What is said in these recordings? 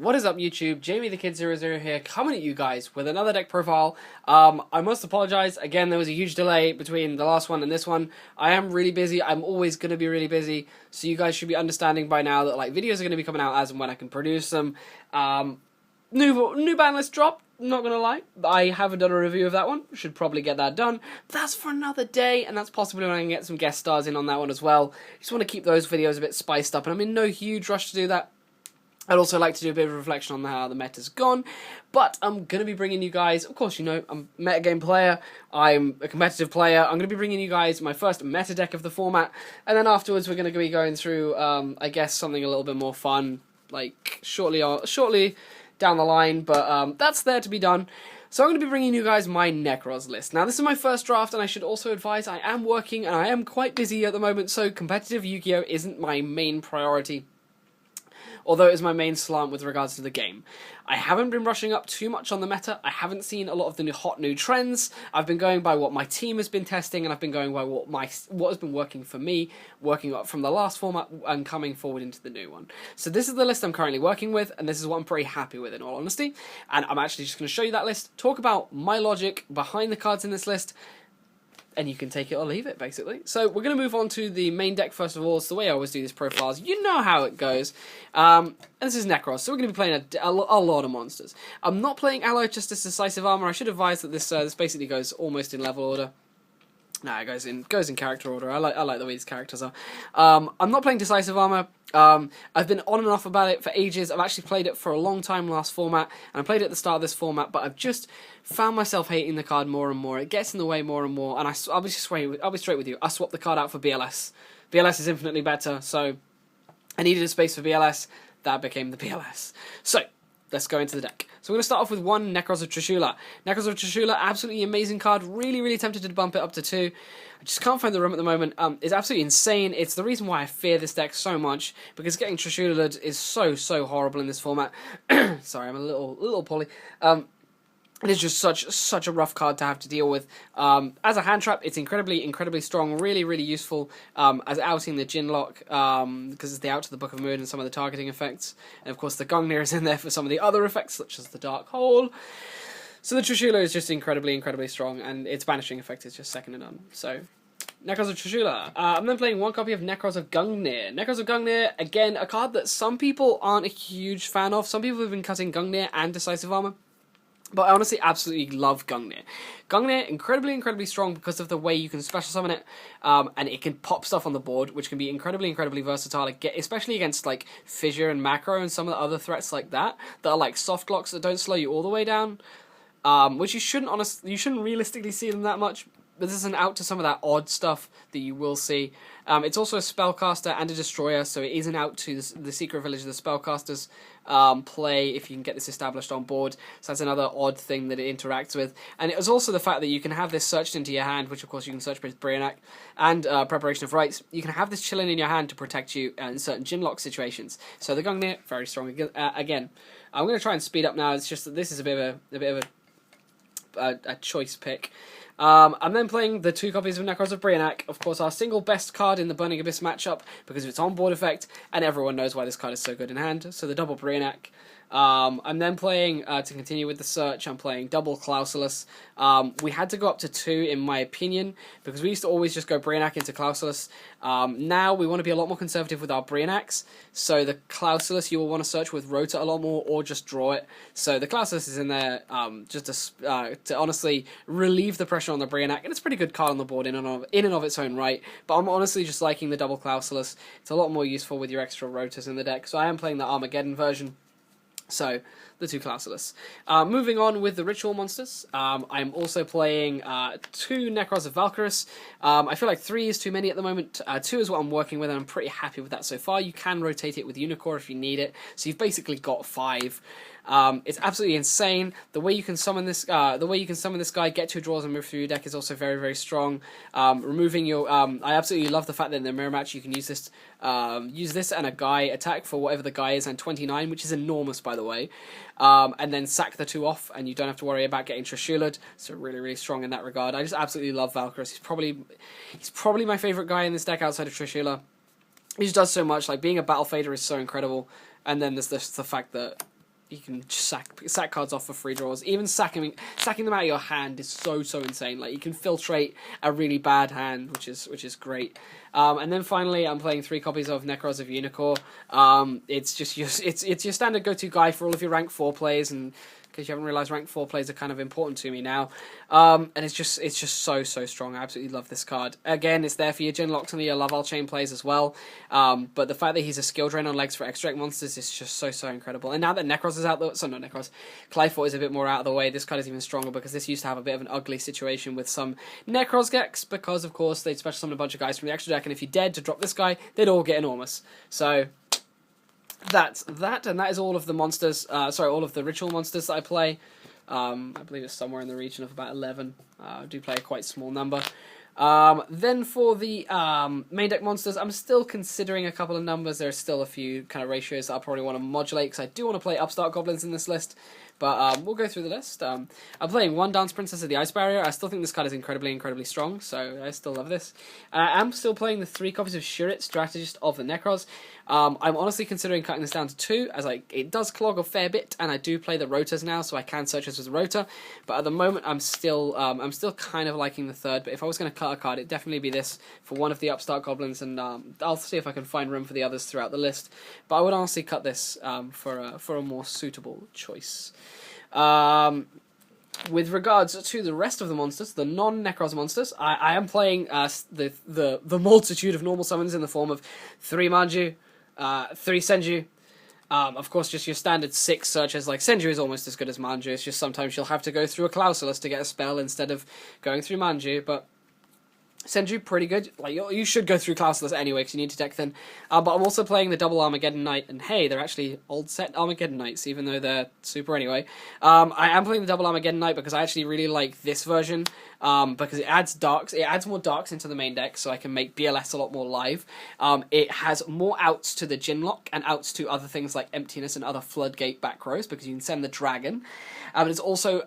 What is up, YouTube? Jamie the Kid 00 here, coming at you guys with another deck profile. I must apologize. Again, there was a huge delay between the last one and this one. I am really busy. I'm always going to be really busy, so you guys should be understanding by now that videos are going to be coming out as and when I can produce them. New ban list drop. Not gonna lie, I haven't done a review of that one. Should probably get that done. But that's for another day, and that's possibly when I can get some guest stars in on that one as well. Just want to keep those videos a bit spiced up, and I'm in no huge rush to do that. I'd also like to do a bit of reflection on how the meta's gone, but I'm going to be bringing you guys, of course, you know, I'm a metagame player, I'm a competitive player, I'm going to be bringing you guys my first meta deck of the format, and then afterwards we're going to be going through, I guess, something a little bit more fun, shortly down the line, but that's there to be done. So I'm going to be bringing you guys my Nekroz list. Now, this is my first draft, and I should also advise I am working, and I am quite busy at the moment, so competitive Yu-Gi-Oh! Isn't my main priority, although it is my main slant with regards to the game. I haven't been rushing up too much on the meta. I haven't seen a lot of the hot new trends. I've been going by what my team has been testing, and I've been going by what has been working for me, working up from the last format and coming forward into the new one. So this is the list I'm currently working with, and this is what I'm pretty happy with, in all honesty. And I'm actually just going to show you that list, talk about my logic behind the cards in this list, and you can take it or leave it, basically. So we're going to move on to the main deck first of all. It's the way I always do these profiles. You know how it goes. And this is Nekroz, so we're going to be playing a lot of monsters. I'm not playing Allied Justice Decisive Armor. I should advise that this basically goes almost in level order. No, it goes in character order. I like the way these characters are. I'm not playing Decisive Armor. I've been on and off about it for ages. I've actually played it for a long time last format, and I played it at the start of this format, but I've just found myself hating the card more and more. It gets in the way more and more, and I'll be straight with you. I swapped the card out for BLS. BLS is infinitely better, so I needed a space for BLS. That became the BLS. So let's go into the deck. So we're going to start off with one Nekroz of Trishula. Nekroz of Trishula, absolutely amazing card. Really, really tempted to bump it up to 2. I just can't find the room at the moment. It's absolutely insane. It's the reason why I fear this deck so much, because getting Trishula is so horrible in this format. Sorry, I'm a little poorly. It is just such a rough card to have to deal with. As a hand trap, it's incredibly strong, really useful as outing the Jinlock, because it's the out to the Book of Moon and some of the targeting effects. And of course the Gungnir is in there for some of the other effects, such as the Dark Hole. So the Trishula is just incredibly strong, and its banishing effect is just second to none. So Nekroz of Trishula. I'm then playing one copy of Nekroz of Gungnir. Nekroz of Gungnir, again, a card that some people aren't a huge fan of. Some people have been cutting Gungnir and Decisive Armor, but I honestly absolutely love Gungnir. Gungnir, incredibly strong because of the way you can special summon it, and it can pop stuff on the board, which can be incredibly versatile, especially against Fissure and Macro and some of the other threats like that are like soft locks that don't slow you all the way down, which you shouldn't realistically see them that much. But this is an out to some of that odd stuff that you will see. It's also a spellcaster and a destroyer, so it is an out to the Secret Village of the Spellcasters play if you can get this established on board. So that's another odd thing that it interacts with. And it was also the fact that you can have this searched into your hand, which of course you can search with Brionac, and Preparation of Rites. You can have this chilling in your hand to protect you in certain Jinlock situations. So the Gungnir, very strong. Again, I'm going to try and speed up now. It's just that this is a bit of a choice pick. I'm then playing the 2 copies of Nekroz of Brionac, of course our single best card in the Burning Abyss matchup, because of its on-board effect, and everyone knows why this card is so good in hand, so the double Brionac. I'm then playing, to continue with the search, I'm playing double Clausulus. We had to go up to 2, in my opinion, because we used to always just go Brionac into Clausulus. Now we want to be a lot more conservative with our Brionacs, so the Clausulus you will want to search with Rota a lot more, or just draw it. So the Clausulus is in there just to honestly relieve the pressure on the Brionac, and it's a pretty good card on the board in and of its own right, but I'm honestly just liking the double Clausulus. It's a lot more useful with your extra Rotas in the deck, so I am playing the Armageddon version. So, the 2 Clausulus. Moving on with the Ritual monsters, I'm also playing 2 Nekroz of Valkyrus. I feel like 3 is too many at the moment. 2 is what I'm working with, and I'm pretty happy with that so far. You can rotate it with Unicorn if you need it, so you've basically got 5. It's absolutely insane. The way you can summon this guy, get 2 draws and move through your deck is also very strong. Removing your, I absolutely love the fact that in the mirror match you can use this and a guy attack for whatever the guy is, and 29, which is enormous by the way. And then sack the 2 off, and you don't have to worry about getting Trishula. So really strong in that regard. I just absolutely love Valkyrus. He's probably my favorite guy in this deck outside of Trishula. He just does so much. Like, being a battle fader is so incredible. And then there's the fact that you can sack cards off for free draws. Even sacking them out of your hand is so insane. Like, you can filtrate a really bad hand, which is great. And then finally, I'm playing 3 copies of Nekroz of Unicorn. It's just it's your standard go-to guy for all of your rank 4 plays, and because you haven't realised, rank 4 plays are kind of important to me now. And it's just so strong. I absolutely love this card. Again, it's there for your Genlock and your Laval Chain plays as well. But the fact that he's a skill drain on legs for extract monsters is just so incredible. And now that Nekroz is out the not Nekroz, Clyfort is a bit more out of the way, this card is even stronger, because this used to have a bit of an ugly situation with some Nekroz decks, because of course they'd special summon a bunch of guys from the extra deck, and if you dared to drop this guy, they'd all get enormous. So that's that, and that is all of the monsters, all of the ritual monsters that I play. I believe it's somewhere in the region of about 11. I do play a quite small number. Then for the main deck monsters, I'm still considering a couple of numbers. There's still a few kind of ratios that I'll probably want to modulate, because I do want to play Upstart Goblins in this list. But we'll go through the list. I'm playing 1 Dance Princess of the Ice Barrier. I still think this card is incredibly strong, so I still love this. I'm still playing the 3 copies of Shurit, Strategist of the Nekroz. I'm honestly considering cutting this down to 2, as it does clog a fair bit, and I do play the rotors now, so I can search this as a rotor. But at the moment, I'm still kind of liking the 3rd. But if I was going to cut a card, it'd definitely be this for one of the Upstart Goblins, and I'll see if I can find room for the others throughout the list. But I would honestly cut this for a more suitable choice. With regards to the rest of the monsters, the non-Nekroz monsters, I am playing the multitude of normal summons in the form of 3 Manju, 3 Senju. Of course, just your standard 6 searches. Like, Senju is almost as good as Manju. It's just sometimes you'll have to go through a Clausulus to get a spell instead of going through Manju, but Senju, pretty good. Like, you should go through Clausulus anyway, because you need to deck thin. But I'm also playing the double Armageddon Knight, and hey, they're actually old set Armageddon Knights, even though they're super anyway. I am playing the double Armageddon Knight because I actually really like this version, because it adds darks. It adds more darks into the main deck, so I can make BLS a lot more live. It has more outs to the Ginlock, and outs to other things like Emptiness and other Floodgate back rows, because you can send the Dragon. It's also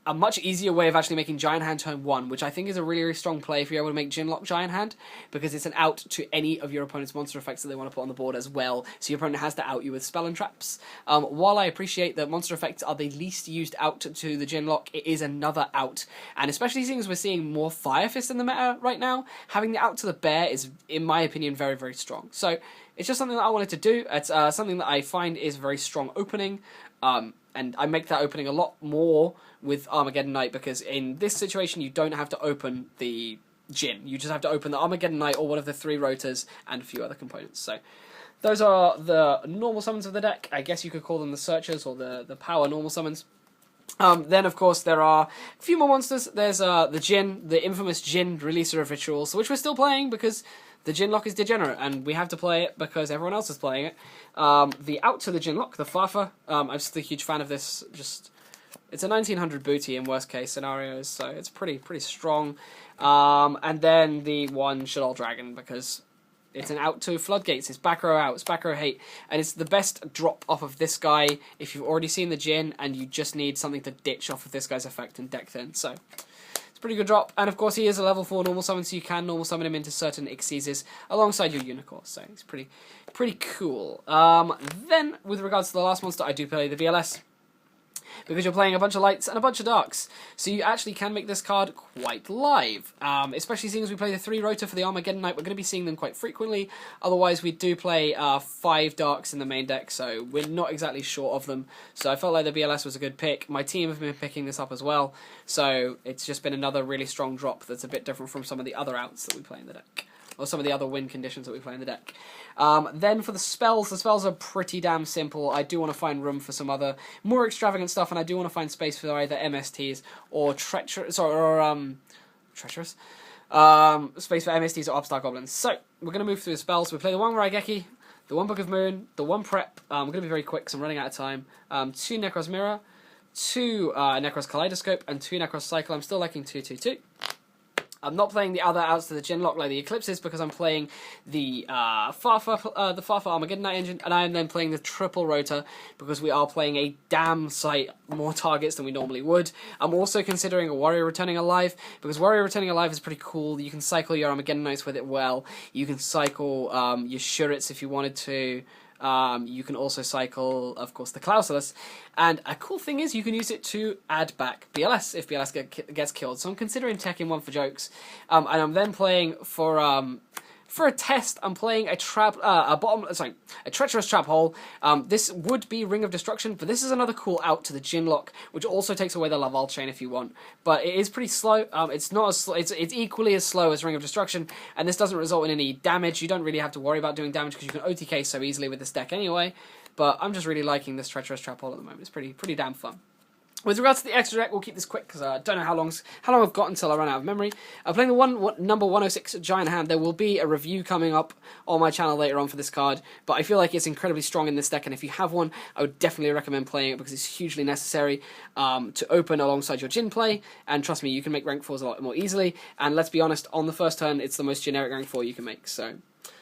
a much easier way of actually making Giant Hand turn 1, which I think is a really strong play if you're able to make Ginlock Giant Hand, because it's an out to any of your opponent's monster effects that they want to put on the board as well, so your opponent has to out you with Spell and Traps. While I appreciate that monster effects are the least used out to the Ginlock, it is another out, and especially seeing as we're seeing more Fire Fist in the meta right now, having the out to the bear is, in my opinion, very strong. So it's just something that I wanted to do. It's something that I find is very strong opening, and I make that opening a lot more with Armageddon Knight, because in this situation you don't have to open the Jin. You just have to open the Armageddon Knight or one of the 3 rotors and a few other components. So those are the normal summons of the deck. I guess you could call them the searchers or the power normal summons. Then, of course, there are a few more monsters. There's the Jin, the infamous Jin releaser of rituals, which we're still playing because the Ginlock is degenerate, and we have to play it because everyone else is playing it. The out to the Ginlock, the Farfa, I'm just a huge fan of this. It's a 1900 booty in worst case scenarios, so it's pretty strong. And then the 1 Shaddoll Dragon, because it's an out to Floodgates. It's back row out, it's back row hate, and it's the best drop off of this guy if you've already seen the Jin and you just need something to ditch off of this guy's effect and deck thin. So it's a pretty good drop, and of course he is a level 4 normal summon, so you can normal summon him into certain Xyzes alongside your Unicorn, so it's pretty cool. Then, with regards to the last monster, I do play the VLS, because you're playing a bunch of lights and a bunch of darks, so you actually can make this card quite live, especially seeing as we play the 3 rotor for the Armageddon Knight. We're going to be seeing them quite frequently. Otherwise we do play 5 darks in the main deck, so we're not exactly short of them, so I felt like the BLS was a good pick. My team have been picking this up as well, so it's just been another really strong drop that's a bit different from some of the other outs that we play in the deck, or some of the other win conditions that we play in the deck. Then for the spells are pretty damn simple. I do want to find room for some other more extravagant stuff, and I do want to find space for either MSTs or treacherous, space for MSTs or Upstart Goblins. So we're going to move through the spells. We play the 1 Raigeki, the 1 Book of Moon, the 1 Prep. I'm going to be very quick because I'm running out of time. 2 Nekroz Mirror, 2 Nekroz Kaleidoscope, and 2 Nekroz Cycle. I'm still liking 2/2/2. I'm not playing the other outs to the Ginlock like the Eclipses, because I'm playing the Farfa Armageddon Knight engine, and I am then playing the triple rotor because we are playing a damn sight more targets than we normally would. I'm also considering a Warrior Returning Alive, because Warrior Returning Alive is pretty cool. You can cycle your Armageddon Knights with it well. You can cycle your Shurits if you wanted to. You can also cycle, of course, the Clausulus. And a cool thing is you can use it to add back BLS if BLS gets killed. So I'm considering teching one for jokes. And I'm then playing for a test. I'm playing a treacherous trap hole. This would be Ring of Destruction, but this is another cool out to the Jinlock, which also takes away the Laval chain if you want. But it is pretty slow. It's not as slow. It's equally as slow as Ring of Destruction, and this doesn't result in any damage. You don't really have to worry about doing damage because you can OTK so easily with this deck anyway. But I'm just really liking this treacherous trap hole at the moment. It's pretty damn fun. With regards to the extra deck, we'll keep this quick because I don't know how long I've got until I run out of memory. I'm playing the number 106 Giant Hand. There will be a review coming up on my channel later on for this card, but I feel like it's incredibly strong in this deck, and if you have one, I would definitely recommend playing it because it's hugely necessary to open alongside your Jin play, and trust me, you can make rank 4s a lot more easily, and let's be honest, on the first turn, it's the most generic rank 4 you can make, so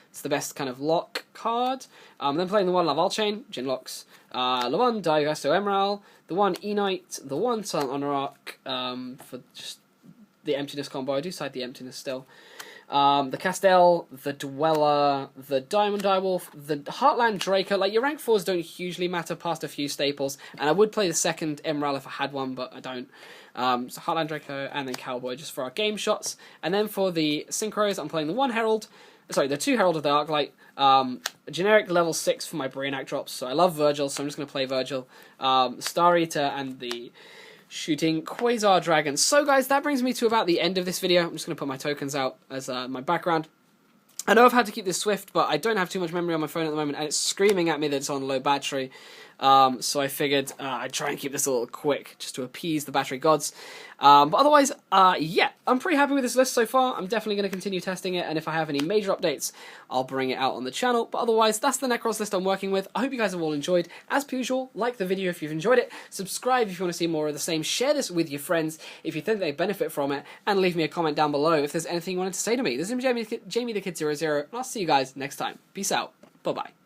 it's the best kind of lock card. Then playing the one Laval Chain, Jinlocks, the one Diogasto Emerald, the one E-Knight, the one Silent Honorarch, for just the emptiness combo. I do side the emptiness still. The Castell, the Dweller, the Diamond Direwolf, the Heartland Draco. Like, your rank 4s don't hugely matter past a few staples, and I would play the second Emerald if I had one, but I don't. So Heartland Draco and then Cowboy just for our game shots. And then for the Synchros, I'm playing the one Herald, the two Herald of the Arclight, a generic level 6 for my Brainiac drops, so I love Virgil, so I'm just going to play Virgil, Star Eater, and the shooting Quasar Dragon. So guys, that brings me to about the end of this video. I'm just going to put my tokens out as my background. I know I've had to keep this swift, but I don't have too much memory on my phone at the moment, and it's screaming at me that it's on low battery. So I figured I'd try and keep this a little quick, just to appease the battery gods. But otherwise, yeah, I'm pretty happy with this list so far. I'm definitely going to continue testing it, and if I have any major updates, I'll bring it out on the channel. But otherwise, that's the Nekroz list I'm working with. I hope you guys have all enjoyed. As per usual, like the video if you've enjoyed it, subscribe if you want to see more of the same, share this with your friends if you think they benefit from it, and leave me a comment down below if there's anything you wanted to say to me. This is Jamie the Kid 00, and I'll see you guys next time. Peace out. Bye-bye.